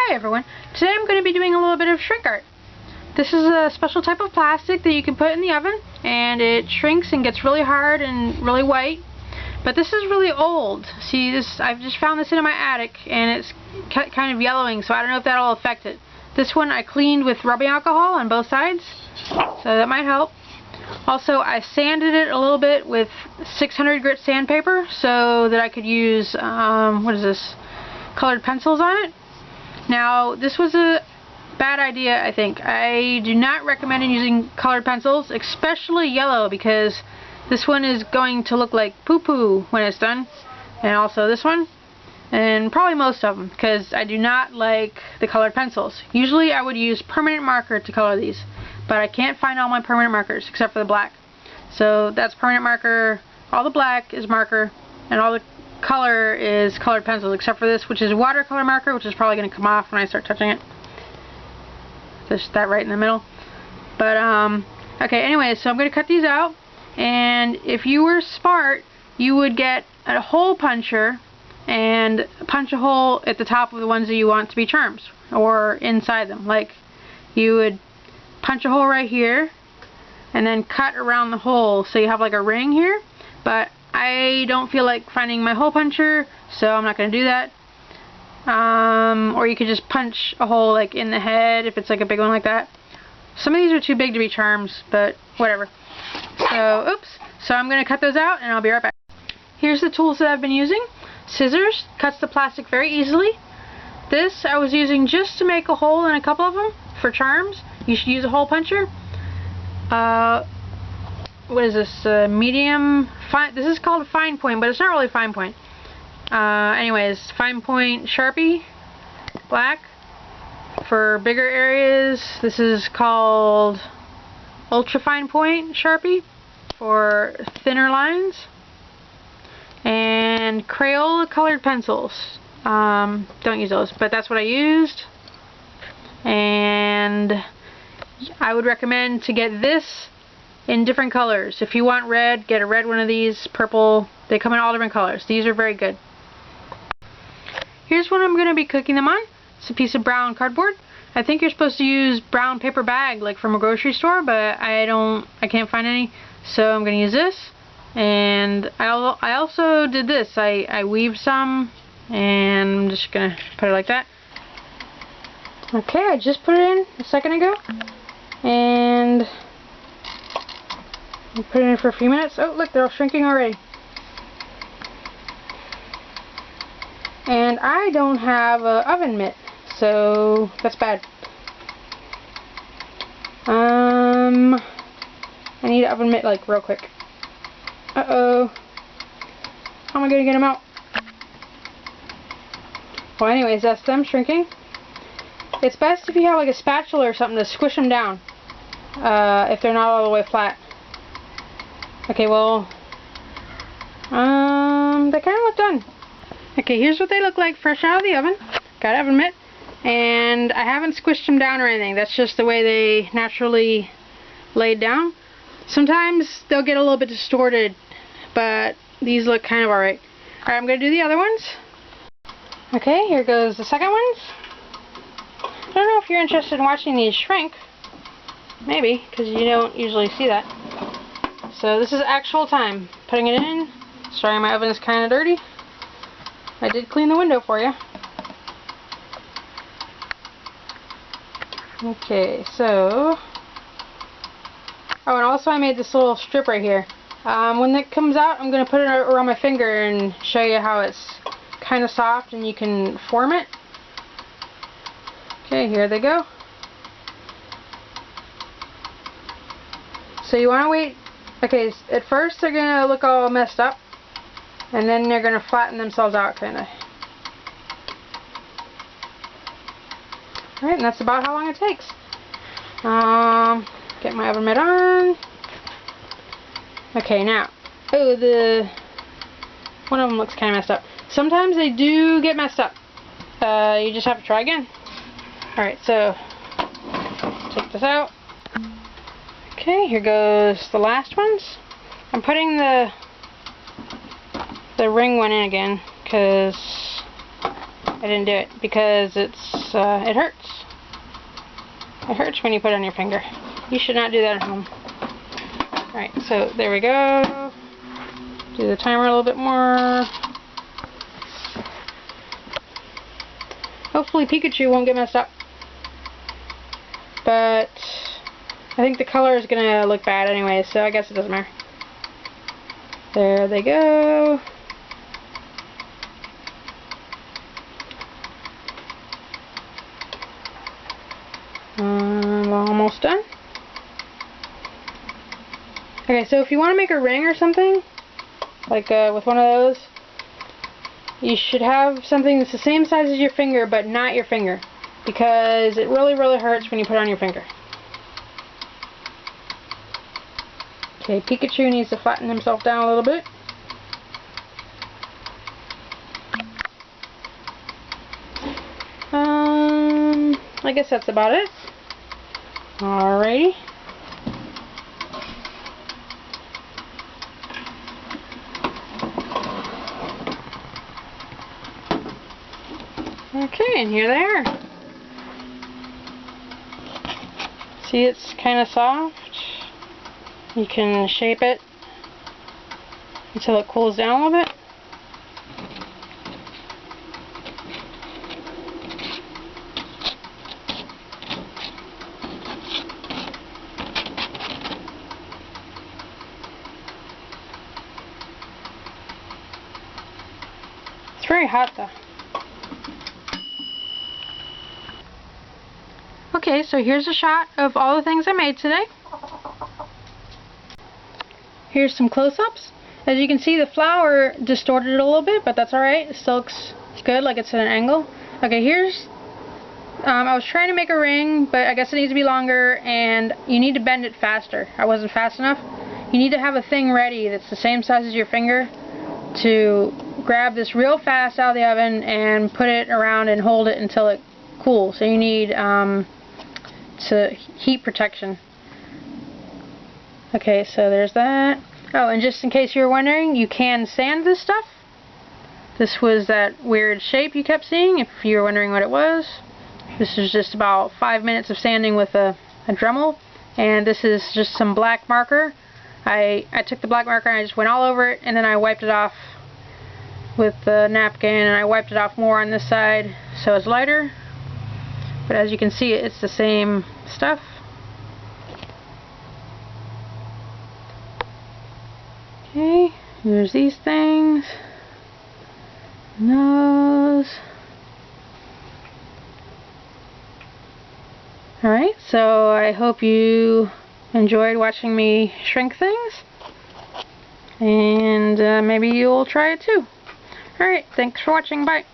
Hi everyone, today I'm going to be doing a little bit of shrink art. This is a special type of plastic that you can put in the oven and it shrinks and gets really hard and really white. But this is really old. See, this, I've just found this in my attic and it's kind of yellowing, so I don't know if that'll affect it. This one I cleaned with rubbing alcohol on both sides, so that might help. Also, I sanded it a little bit with 600 grit sandpaper so that I could use, colored pencils on it. Now, this was a bad idea, I think. I do not recommend using colored pencils, especially yellow, because this one is going to look like poo-poo when it's done. And also this one, and probably most of them, because I do not like the colored pencils. Usually I would use permanent marker to color these, but I can't find all my permanent markers except for the black. So that's permanent marker, all the black is marker, and all the color is colored pencils, except for this, which is watercolor marker, which is probably going to come off when I start touching it. Just that right in the middle. But okay, anyway, so I'm going to cut these out, and if you were smart, you would get a hole puncher and punch a hole at the top of the ones that you want to be charms, or inside them. Like, you would punch a hole right here and then cut around the hole so you have like a ring here, but I don't feel like finding my hole puncher, so I'm not going to do that. Or you could just punch a hole like in the head if it's like a big one like that. Some of these are too big to be charms, but whatever. So, oops. So I'm going to cut those out and I'll be right back. Here's the tools that I've been using. Scissors, cuts the plastic very easily. This I was using just to make a hole in a couple of them for charms. You should use a hole puncher. What is this? Medium fine. This is called a fine point, but it's not really fine point. Anyways, fine point Sharpie, black. For bigger areas, this is called ultra fine point Sharpie for thinner lines. And Crayola colored pencils. Don't use those, but that's what I used. And I would recommend to get this in different colors. If you want red, get a red one of these, purple. They come in all different colors. These are very good. Here's what I'm going to be cooking them on. It's a piece of brown cardboard. I think you're supposed to use brown paper bag like from a grocery store, but I can't find any, so I'm going to use this. And I also did this. I weaved some, and I'm just going to put it like that. Okay, I just put it in a second ago, and put it in for a few minutes. Oh, look, they're all shrinking already. And I don't have an oven mitt, so that's bad. I need an oven mitt, like, real quick. Uh-oh. How am I going to get them out? Well, anyways, that's them shrinking. It's best if you have, like, a spatula or something to squish them down, if they're not all the way flat. Okay, well, they kind of look done. Okay, here's what they look like fresh out of the oven. Got an oven mitt. And I haven't squished them down or anything. That's just the way they naturally laid down. Sometimes they'll get a little bit distorted, but these look kind of alright. Alright, I'm going to do the other ones. Okay, here goes the second ones. I don't know if you're interested in watching these shrink. Maybe, because you don't usually see that. So this is actual time. Putting it in. Sorry, my oven is kind of dirty. I did clean the window for you. Okay, so... Oh, and also I made this little strip right here. When it comes out, I'm going to put it around my finger and show you how it's kind of soft and you can form it. Okay, here they go. So you want to wait. Okay, at first they're going to look all messed up, and then they're going to flatten themselves out, kind of. Alright, and that's about how long it takes. Get my oven mitt on. Okay, now, oh, one of them looks kind of messed up. Sometimes they do get messed up. You just have to try again. Alright, so, take this out. Okay, here goes the last ones. I'm putting the ring one in again, because I didn't do it because it hurts. It hurts when you put it on your finger. You should not do that at home. Alright, so there we go. Do the timer a little bit more. Hopefully Pikachu won't get messed up. But I think the color is going to look bad anyway, so I guess it doesn't matter. There they go. Almost done. Okay, so if you want to make a ring or something, like with one of those, you should have something that's the same size as your finger, but not your finger, because it really, really hurts when you put it on your finger. Okay, Pikachu needs to flatten himself down a little bit. I guess that's about it. Alrighty. Okay, and here they are. See, it's kind of soft. You can shape it until it cools down a little bit. It's very hot though. Okay, so here's a shot of all the things I made today. Here's some close-ups. As you can see, the flower distorted it a little bit, but that's alright. It still looks good, like it's at an angle. Okay, here's... I was trying to make a ring, but I guess it needs to be longer, and you need to bend it faster. I wasn't fast enough. You need to have a thing ready that's the same size as your finger to grab this real fast out of the oven and put it around and hold it until it cools. So you need heat protection. Okay, so there's that. Oh, and just in case you were wondering, you can sand this stuff. This was that weird shape you kept seeing, if you were wondering what it was. This is just about 5 minutes of sanding with a Dremel, and this is just some black marker. I took the black marker and I just went all over it, and then I wiped it off with the napkin, and I wiped it off more on this side so it's lighter. But as you can see, it's the same stuff. Okay, there's these things. Nose. Alright, so I hope you enjoyed watching me shrink things. And maybe you'll try it too. Alright, thanks for watching. Bye.